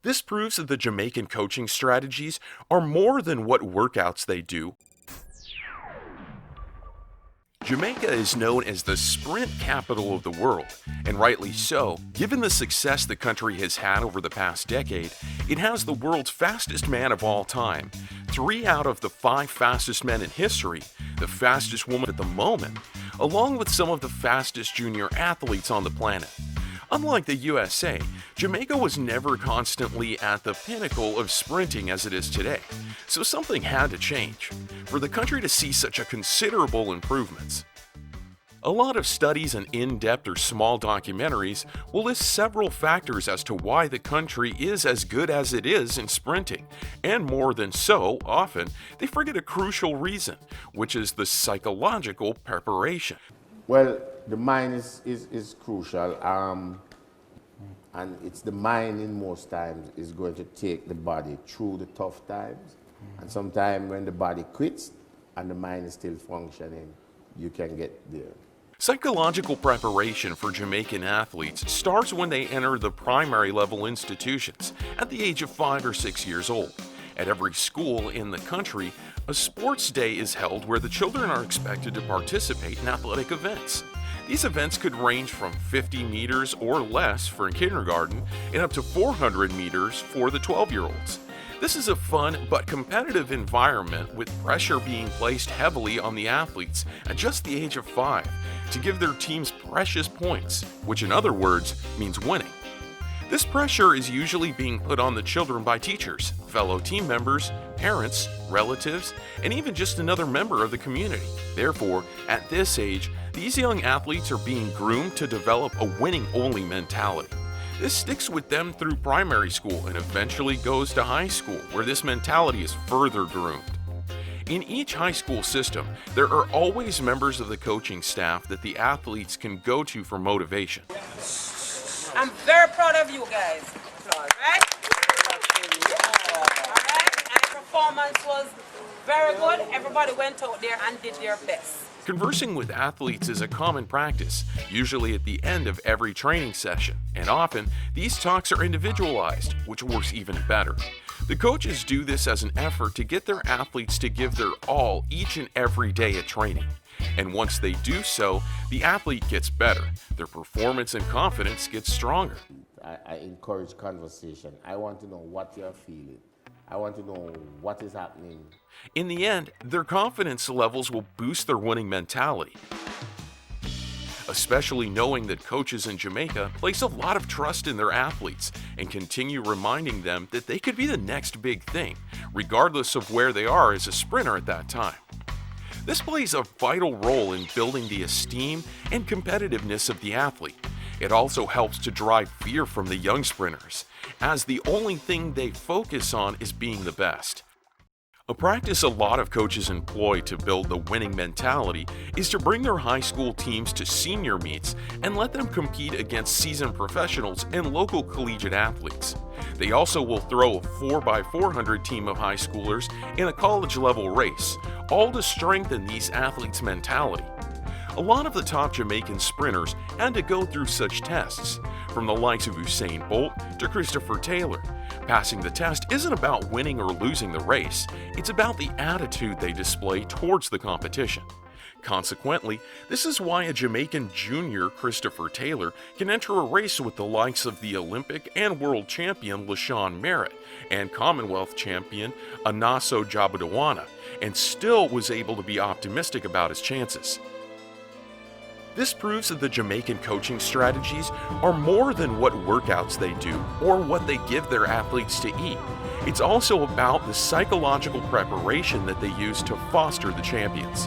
This proves that the Jamaican coaching strategies are more than what workouts they do. Jamaica is known as the sprint capital of the world, and rightly so. Given the success the country has had over the past decade, it has the world's fastest man of all time, 3 out of the 5 fastest men in history, the fastest woman at the moment, along with some of the fastest junior athletes on the planet. Unlike the USA, Jamaica was never constantly at the pinnacle of sprinting as it is today, so something had to change for the country to see such a considerable improvements. A lot of studies and in-depth or small documentaries will list several factors as to why the country is as good as it is in sprinting, and more than so, often, they forget a crucial reason, which is the psychological preparation. Well, the mind is crucial, and it's the mind in most times is going to take the body through the tough times. And sometimes when the body quits and the mind is still functioning, you can get there. Psychological preparation for Jamaican athletes starts when they enter the primary level institutions at the age of 5 or 6 years old. At every school in the country, a sports day is held where the children are expected to participate in athletic events. These events could range from 50 meters or less for kindergarten and up to 400 meters for the 12-year-olds. This is a fun but competitive environment with pressure being placed heavily on the athletes at just the age of 5 to give their teams precious points, which in other words means winning. This pressure is usually being put on the children by teachers, fellow team members, parents, relatives, and even just another member of the community. Therefore, at this age, these young athletes are being groomed to develop a winning-only mentality. This sticks with them through primary school and eventually goes to high school, where this mentality is further groomed. In each high school system, there are always members of the coaching staff that the athletes can go to for motivation. I'm very proud of you guys. Right? Alright? And performance was very good. Everybody went out there and did their best. Conversing with athletes is a common practice, usually at the end of every training session, and often these talks are individualized, which works even better. The coaches do this as an effort to get their athletes to give their all each and every day at training. And once they do so, the athlete gets better, their performance and confidence gets stronger. I encourage conversation. I want to know what you're feeling. I want to know what is happening. In the end, their confidence levels will boost their winning mentality. Especially knowing that coaches in Jamaica place a lot of trust in their athletes and continue reminding them that they could be the next big thing, regardless of where they are as a sprinter at that time. This plays a vital role in building the esteem and competitiveness of the athlete. It also helps to drive fear from the young sprinters, as the only thing they focus on is being the best. A practice a lot of coaches employ to build the winning mentality is to bring their high school teams to senior meets and let them compete against seasoned professionals and local collegiate athletes. They also will throw a 4x400 team of high schoolers in a college-level race, all to strengthen these athletes' mentality. A lot of the top Jamaican sprinters had to go through such tests, from the likes of Usain Bolt to Christopher Taylor. Passing the test isn't about winning or losing the race, it's about the attitude they display towards the competition. Consequently, this is why a Jamaican junior, Christopher Taylor, can enter a race with the likes of the Olympic and world champion LaShawn Merritt and Commonwealth champion Anaso Jabudawana, and still was able to be optimistic about his chances. This proves that the Jamaican coaching strategies are more than what workouts they do or what they give their athletes to eat. It's also about the psychological preparation that they use to foster the champions.